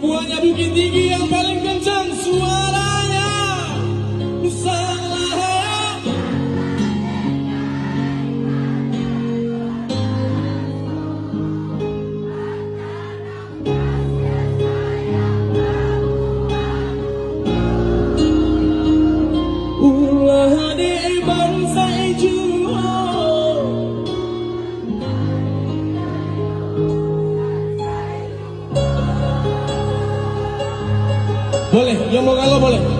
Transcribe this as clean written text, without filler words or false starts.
Semuanya Bukit Tinggi yang paling kencang suaranya. Nusantara. Ulah di bangsa Ijuo. Boleh, yang mau kalau boleh.